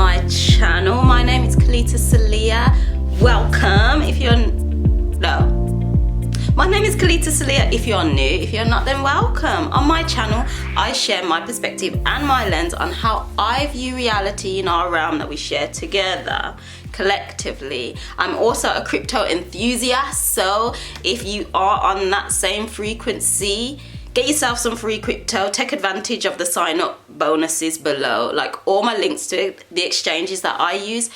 my channel. My name is Kalita Salia. Welcome if you're my name is Kalita Salia if you're new. If you're not, then welcome. On my channel, I share my perspective and my lens on how I view reality in our realm that we share together collectively. I'm also a crypto enthusiast, so if you are on that same frequency, get yourself some free crypto. Take advantage of the sign up bonuses below. Like, all my links to the exchanges that I use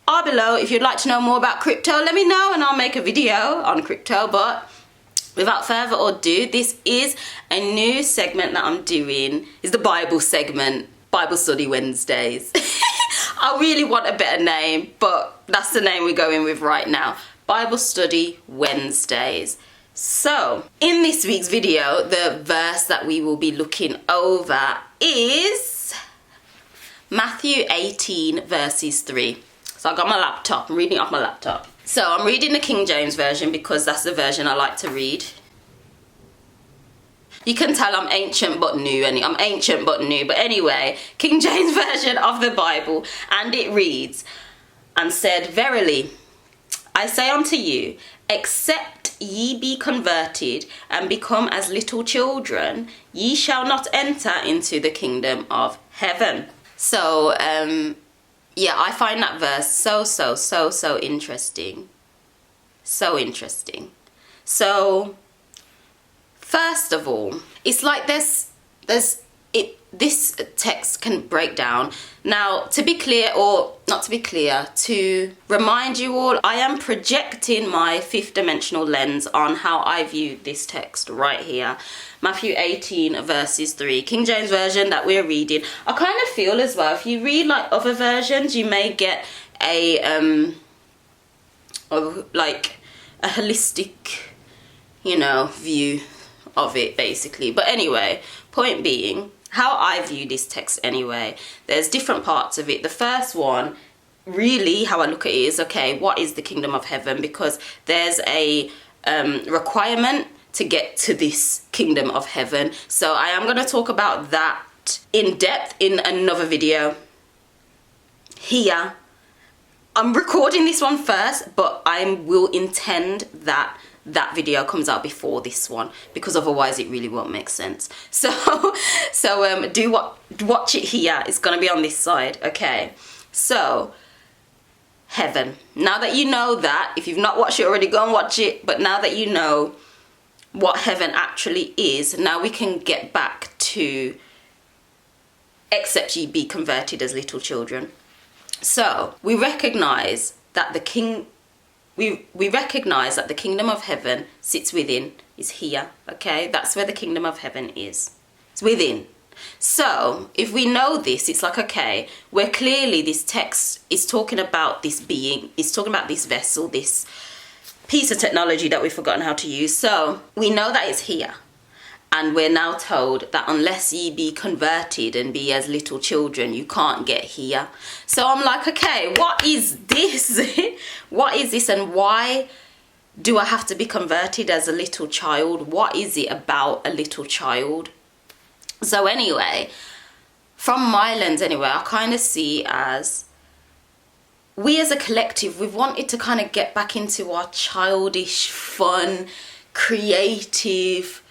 are below. If you'd like to know more about crypto, let me know and I'll make a video on crypto. But without further ado, this is a new segment that I'm doing. It's the Bible segment, Bible Study Wednesdays. I really want a better name, but that's the name we're going with right now. Bible Study Wednesdays. So, in this week's video, the verse that we will be looking over is Matthew 18 verses 3. So I got my laptop, I'm reading off my laptop. So I'm reading the King James Version because that's the version I like to read. You can tell I'm ancient but new, and I'm ancient but new. But anyway, King James Version of the Bible, and it reads, "And said, Verily, I say unto you, except ye be converted and become as little children, ye shall not enter into the kingdom of heaven." So, yeah, I find that verse so interesting. So interesting. So, first of all, it's like this text can break down. Now, to be clear, or not to be clear, to remind you all, I am projecting my fifth dimensional lens on how I view this text right here. Matthew 18 verses 3, King James Version that we're reading. I kind of feel as well, if you read like other versions, you may get a holistic, view of it basically. But anyway, point being, how I view this text anyway, there's different parts of it. The first one, really how I look at it is, okay, what is the kingdom of heaven? Because there's a requirement to get to this kingdom of heaven. So I am going to talk about that in depth in another video here. I'm recording this one first, but I will intend that video comes out before this one, because otherwise it really won't make sense. So watch it here. It's gonna be on this side. Okay, so heaven. Now that you know that, if you've not watched it already, go and watch it. But now that you know what heaven actually is, now we can get back to except ye be converted as little children. So we recognize that the kingdom of heaven sits within, is here, okay? That's where the kingdom of heaven is. It's within. So, if we know this, it's like, okay, where clearly this text is talking about this being, it's talking about this vessel, this piece of technology that we've forgotten how to use. So, we know that it's here. And we're now told that unless ye be converted and be as little children, you can't get here. So I'm like, okay, what is this? What is this, and why do I have to be converted as a little child? What is it about a little child? So anyway, from my lens anyway, I kind of see as we as a collective, we've wanted to kind of get back into our childish, fun, creative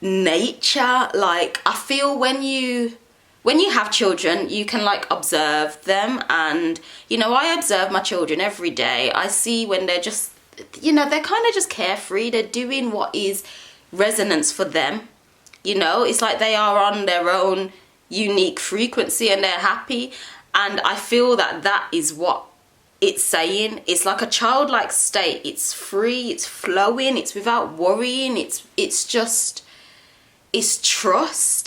nature. Like, I feel when you have children, you can like observe them, and I observe my children every day. I see when they're just, they're kind of just carefree. They're doing what is resonance for them. It's like they are on their own unique frequency and they're happy. And I feel that is what it's saying. It's like a childlike state. It's free, it's flowing, it's without worrying. It's trust,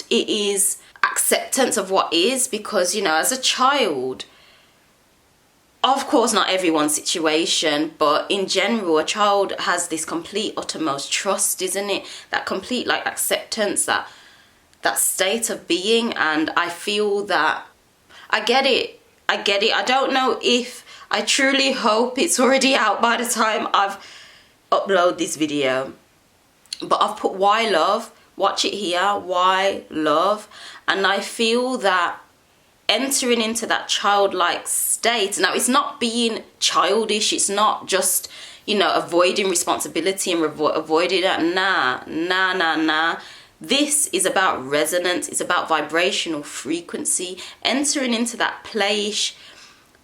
it is acceptance of what is, because as a child, of course not everyone's situation, but in general, a child has this complete uttermost trust, isn't it? That complete like acceptance, that state of being. And I feel that I get it. I don't know if, I truly hope it's already out by the time I've uploaded this video, but I've put why love. Watch it here, why love. And I feel that entering into that childlike state. Now, it's not being childish. It's not just, you know, avoiding responsibility and avoiding that. Nah. This is about resonance. It's about vibrational frequency. Entering into that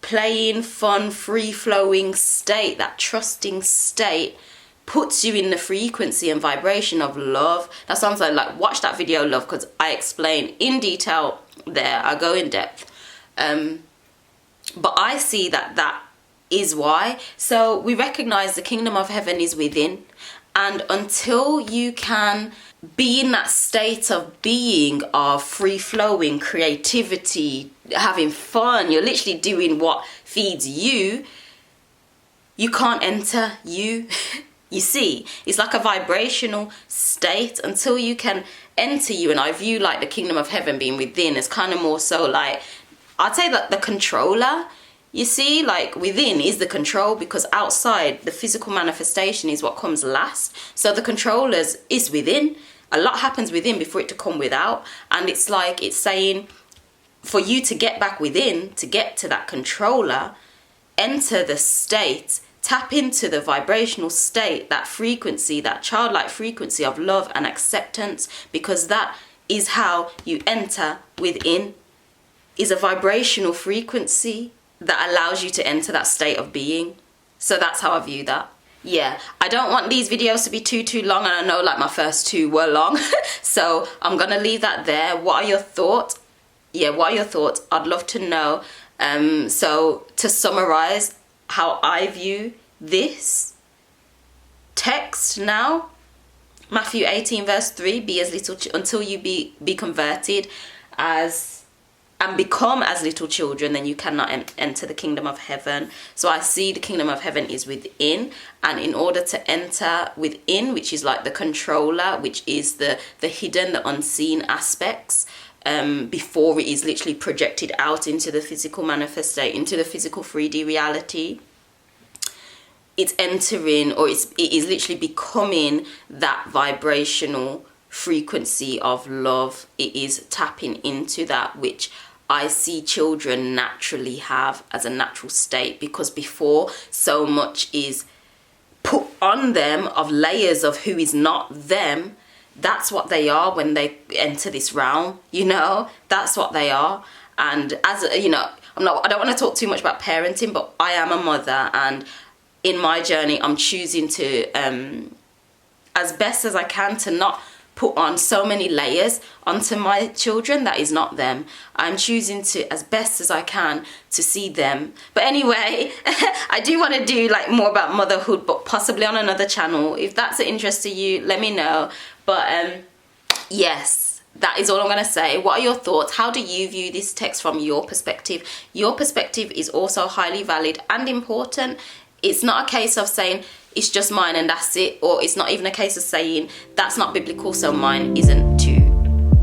playing, fun, free-flowing state, that trusting state, puts you in the frequency and vibration of love. That sounds like watch that video, love, because I explain in detail there. I go in depth. But I see that is why. So we recognize the kingdom of heaven is within. And until you can be in that state of being, of free-flowing, creativity, having fun, you're literally doing what feeds you, you can't enter you. You see, it's like a vibrational state until you can enter you. And I view like the kingdom of heaven being within as kind of more so like, I'd say that the controller, you see, like within is the control, because outside the physical manifestation is what comes last. So the controllers is within. A lot happens within before it to come without. And it's like, it's saying for you to get back within, to get to that controller, enter the state, tap into the vibrational state, that frequency, that childlike frequency of love and acceptance, because that is how you enter within, is a vibrational frequency that allows you to enter that state of being. So that's how I view that. Yeah, I don't want these videos to be too long, and I know like my first two were long. So I'm gonna leave that there. What are your thoughts? Yeah, what are your thoughts? I'd love to know. So to summarize how I view this text now, Matthew 18 verse 3, be as little until you be converted as and become as little children, then you cannot enter the kingdom of heaven. So I see the kingdom of heaven is within, and in order to enter within, which is like the controller, which is the hidden, the unseen aspects, before it is literally projected out into the physical manifestation, into the physical 3D reality, it's entering, or it is literally becoming that vibrational frequency of love. It is tapping into that which I see children naturally have as a natural state, because before so much is put on them of layers of who is not them. That's what they are when they enter this realm, you know, that's what they are. And as you know, I don't want to talk too much about parenting, but I am a mother, and in my journey I'm choosing to as best as I can to not put on so many layers onto my children that is not them. I'm choosing to, as best as I can, to see them. But anyway, I do want to do like more about motherhood, but possibly on another channel. If that's of interest to you, let me know. But yes, that is all I'm going to say. What are your thoughts? How do you view this text from your perspective? Your perspective is also highly valid and important. It's not a case of saying it's just mine and that's it, or it's not even a case of saying that's not biblical, so mine isn't to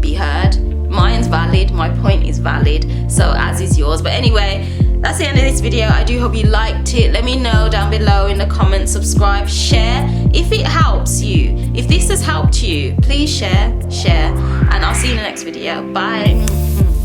be heard. Mine's valid, my point is valid, so as is yours. But anyway, that's the end of this video. I do hope you liked it. Let me know down below in the comments, subscribe, share if it helps you. If this has helped you, please share, and I'll see you in the next video. Bye.